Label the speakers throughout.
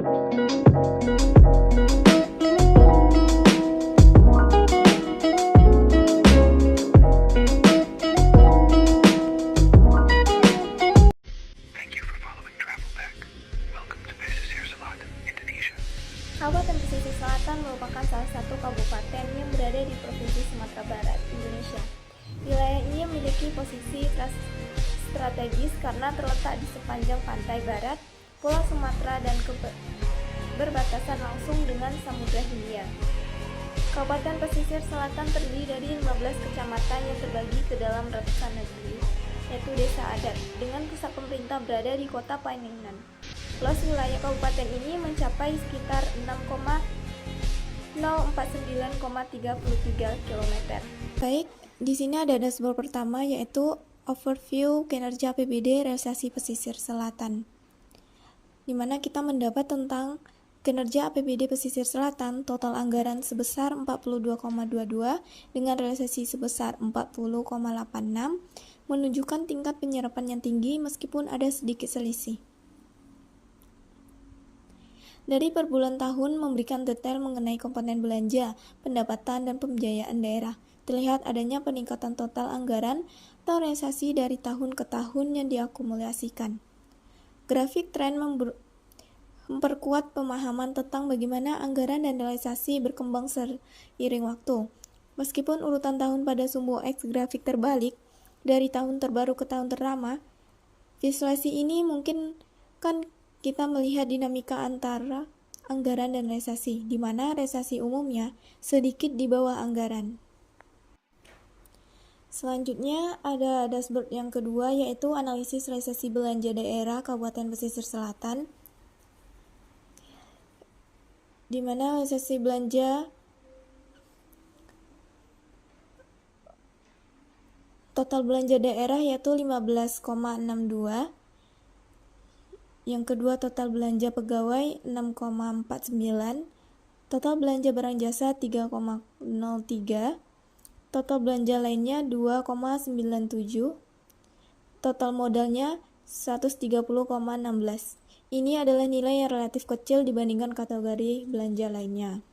Speaker 1: Kabupaten Pesisir Selatan merupakan salah satu kabupaten yang berada di Provinsi Sumatera Barat, Indonesia. Wilayah ini memiliki posisi strategis karena terletak di sepanjang pantai barat Pulau Sumatera dan berbatasan langsung dengan Samudra Hindia. Kabupaten Pesisir Selatan terdiri dari 15 kecamatan yang terbagi ke dalam ratusan negeri, yaitu desa adat, dengan pusat pemerintah berada di kota Panengan. Luas wilayah kabupaten ini mencapai sekitar 6,049,33 km. Baik, di sini ada dashboard pertama yaitu overview kinerja APBD realisasi pesisir selatan, di mana kita mendapat tentang kinerja APBD pesisir selatan. Total anggaran sebesar 42,22 dengan realisasi sebesar 40,86 menunjukkan tingkat penyerapan yang tinggi meskipun ada sedikit selisih. Dari per bulan tahun memberikan detail mengenai komponen belanja, pendapatan, dan pembiayaan daerah. Terlihat adanya peningkatan total anggaran atau realisasi dari tahun ke tahun yang diakumulasikan. Grafik tren memperkuat pemahaman tentang bagaimana anggaran dan realisasi berkembang seiring waktu. Meskipun urutan tahun pada sumbu X grafik terbalik dari tahun terbaru ke tahun terlama, visualisasi ini mungkin kan kita melihat dinamika antara anggaran dan realisasi, di mana realisasi umumnya sedikit di bawah anggaran. Selanjutnya ada dashboard yang kedua yaitu analisis realisasi belanja daerah Kabupaten Pesisir Selatan, di mana realisasi belanja total belanja daerah yaitu 15,62. Yang kedua, total belanja pegawai 6,49, total belanja barang jasa 3,03, total belanja lainnya 2,97, total modalnya 130,16. Ini adalah nilai yang relatif kecil dibandingkan kategori belanja lainnya.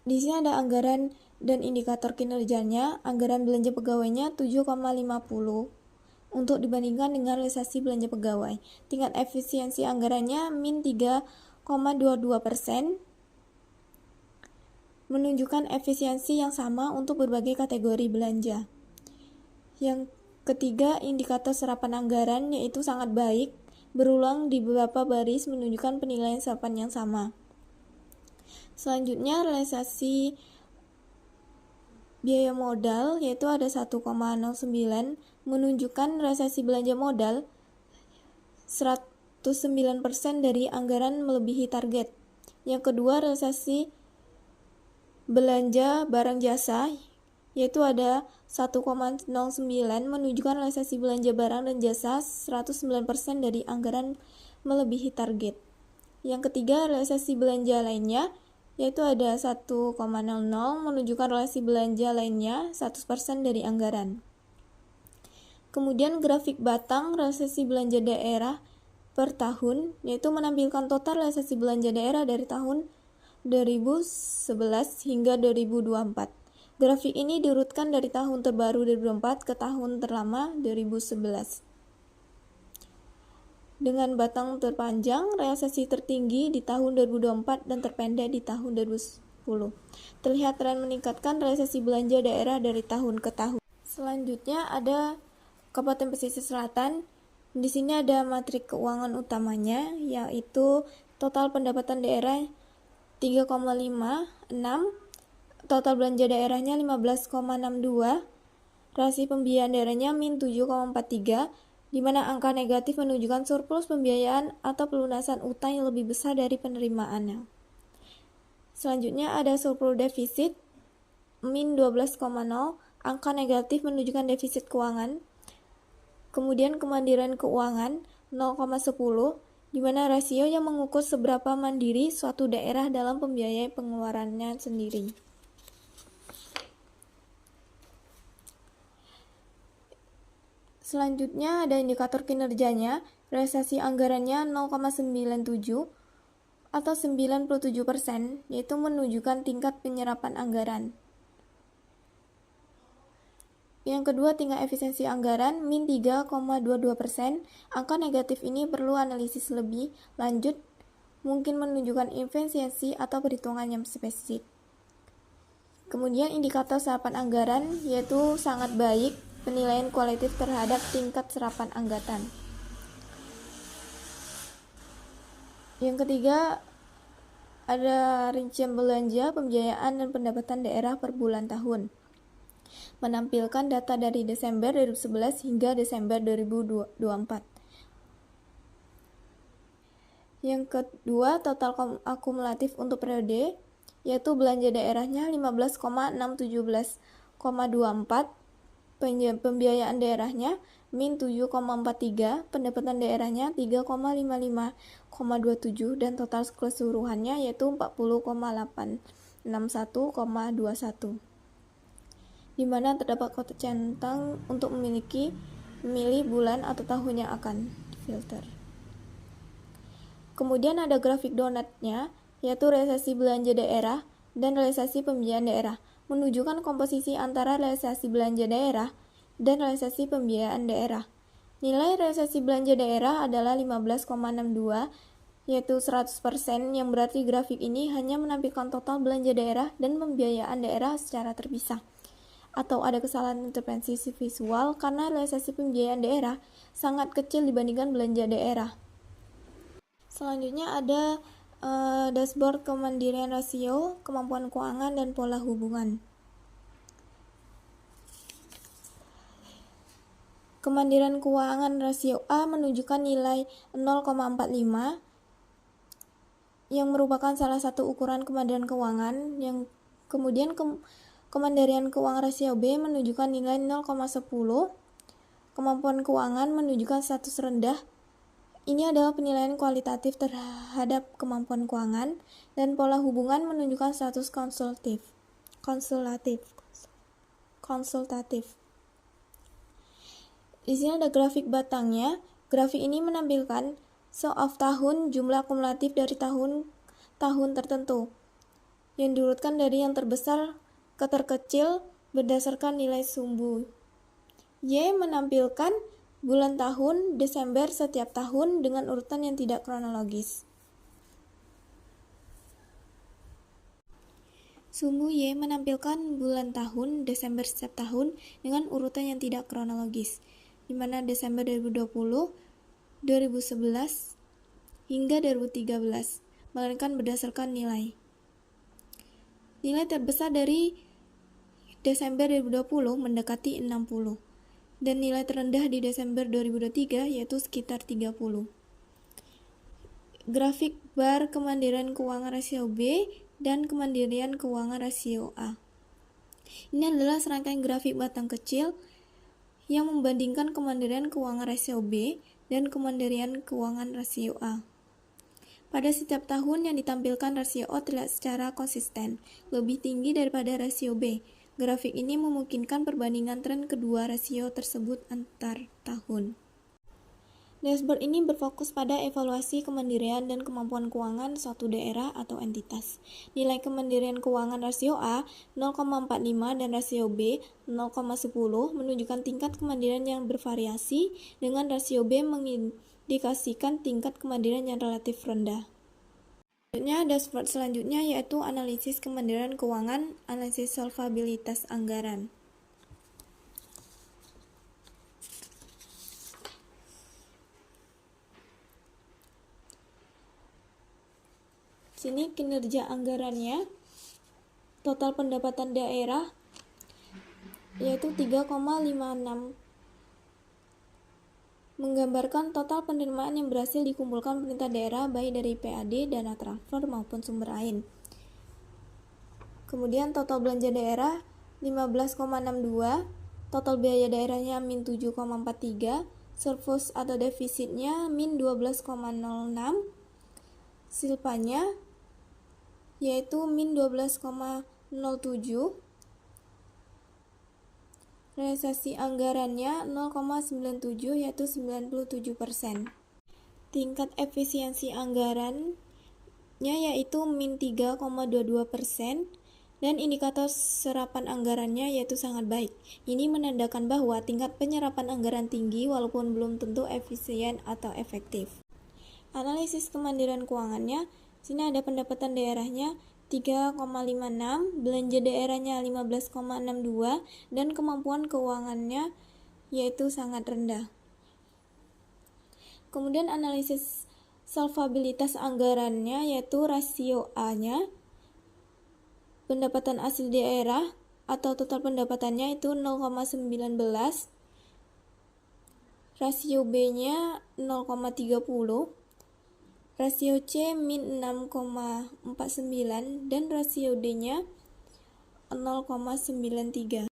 Speaker 1: Di sini ada anggaran dan indikator kinerjanya. Anggaran belanja pegawainya 7,50 untuk dibandingkan dengan realisasi belanja pegawai. Tingkat efisiensi anggarannya min 3,22%, menunjukkan efisiensi yang sama untuk berbagai kategori belanja. Yang ketiga, indikator serapan anggaran yaitu sangat baik, berulang di beberapa baris menunjukkan penilaian serapan yang sama. Selanjutnya, realisasi biaya modal yaitu ada 1,09, menunjukkan realisasi belanja modal 109% dari anggaran melebihi target. Yang kedua, realisasi belanja barang jasa yaitu ada 1,09, menunjukkan realisasi belanja barang dan jasa 109% dari anggaran melebihi target. Yang ketiga, realisasi belanja lainnya yaitu ada 1,00, menunjukkan realisasi belanja lainnya 100% dari anggaran. Kemudian grafik batang realisasi belanja daerah per tahun, yaitu menampilkan total realisasi belanja daerah dari tahun 2011 hingga 2024. Grafik ini diurutkan dari tahun terbaru 2024 ke tahun terlama 2011. Dengan batang terpanjang, realisasi tertinggi di tahun 2024 dan terpendek di tahun 2010. Terlihat tren meningkatkan realisasi belanja daerah dari tahun ke tahun. Selanjutnya ada Kabupaten Pesisir Selatan. Di sini ada matrik keuangan utamanya, yaitu total pendapatan daerah 3,56, total belanja daerahnya 15,62, rasio pembiayaan daerahnya min 7,43, di mana angka negatif menunjukkan surplus pembiayaan atau pelunasan utang yang lebih besar dari penerimaannya. Selanjutnya ada surplus defisit min 12,0, angka negatif menunjukkan defisit keuangan. Kemudian kemandirian keuangan 0,10, di mana rasio yang mengukur seberapa mandiri suatu daerah dalam pembiayaan pengeluarannya sendiri. Selanjutnya ada indikator kinerjanya, realisasi anggarannya 0,97 atau 97%, yaitu menunjukkan tingkat penyerapan anggaran. Yang kedua, tingkat efisiensi anggaran min 3,22%. Angka negatif ini perlu analisis lebih lanjut, mungkin menunjukkan efisiensi atau perhitungan yang spesifik. Kemudian indikator serapan anggaran, yaitu sangat baik, penilaian kualitatif terhadap tingkat serapan anggaran. Yang ketiga, ada rincian belanja, pembiayaan, dan pendapatan daerah per bulan tahun. Menampilkan data dari Desember 2011 hingga Desember 2024. Yang kedua, total akumulatif untuk periode, yaitu belanja daerahnya 15,617,24, pembiayaan daerahnya min 7,43, pendapatan daerahnya 3,55,27, dan total keseluruhannya yaitu 40,861,21. Di mana terdapat kotak centang untuk memilih bulan atau tahun yang akan difilter. Kemudian ada grafik donatnya, yaitu realisasi belanja daerah dan realisasi pembiayaan daerah, menunjukkan komposisi antara realisasi belanja daerah dan realisasi pembiayaan daerah. Nilai realisasi belanja daerah adalah 15,62, yaitu 100%, yang berarti grafik ini hanya menampilkan total belanja daerah dan pembiayaan daerah secara terpisah. Atau ada kesalahan intervensi visual karena realisasi pembiayaan daerah sangat kecil dibandingkan belanja daerah. Selanjutnya ada dashboard kemandirian rasio, kemampuan keuangan, dan pola hubungan. Kemandirian keuangan rasio A menunjukkan nilai 0,45 yang merupakan salah satu ukuran kemandirian keuangan. Yang kemudian kemandirian keuangan rasio B menunjukkan nilai 0,10. Kemampuan keuangan menunjukkan status rendah. Ini adalah penilaian kualitatif terhadap kemampuan keuangan, dan pola hubungan menunjukkan status konsultatif. Di sini ada grafik batangnya. Grafik ini menampilkan of tahun, jumlah akumulatif dari tahun tertentu, yang diurutkan dari yang terbesar ke terkecil berdasarkan nilai sumbu. Y menampilkan bulan tahun Desember setiap tahun dengan urutan yang tidak kronologis. Sumbu Y menampilkan bulan tahun Desember setiap tahun dengan urutan yang tidak kronologis, di mana Desember 2020, 2011, hingga 2013, melainkan berdasarkan nilai. Nilai terbesar dari Desember 2020 mendekati 60. Dan nilai terendah di Desember 2023 yaitu sekitar 30. Grafik bar kemandirian keuangan rasio B dan kemandirian keuangan rasio A. Ini adalah serangkaian grafik batang kecil yang membandingkan kemandirian keuangan rasio B dan kemandirian keuangan rasio A. Pada setiap tahun yang ditampilkan rasio A terlihat secara konsisten lebih tinggi daripada rasio B. Grafik ini memungkinkan perbandingan tren kedua rasio tersebut antar tahun. Dashboard ini berfokus pada evaluasi kemandirian dan kemampuan keuangan suatu daerah atau entitas. Nilai kemandirian keuangan rasio A 0,45 dan rasio B 0,10 menunjukkan tingkat kemandirian yang bervariasi, dengan rasio B mengindikasikan tingkat kemandirian yang relatif rendah. Dashboard selanjutnya yaitu analisis kemandirian keuangan, analisis solvabilitas anggaran. Sini kinerja anggarannya, total pendapatan daerah yaitu 3,56, menggambarkan total penerimaan yang berhasil dikumpulkan pemerintah daerah baik dari PAD, dana transfer, maupun sumber lain. Kemudian total belanja daerah 15,62, total biaya daerahnya min 7,43, surplus atau defisitnya min 12,06, silpanya yaitu min 12,07, Realisasi anggarannya 0,97 yaitu 97%. Tingkat efisiensi anggarannya yaitu min 3,22%. Dan indikator serapan anggarannya yaitu sangat baik. Ini menandakan bahwa tingkat penyerapan anggaran tinggi walaupun belum tentu efisien atau efektif. Analisis kemandirian keuangannya, sini ada pendapatan daerahnya 3,56, belanja daerahnya 15,62, dan kemampuan keuangannya yaitu sangat rendah. Kemudian analisis solvabilitas anggarannya yaitu rasio A-nya, pendapatan asli daerah atau total pendapatannya itu 0,19, rasio B-nya 0,30, rasio C min 6,49, dan rasio D-nya 0,93.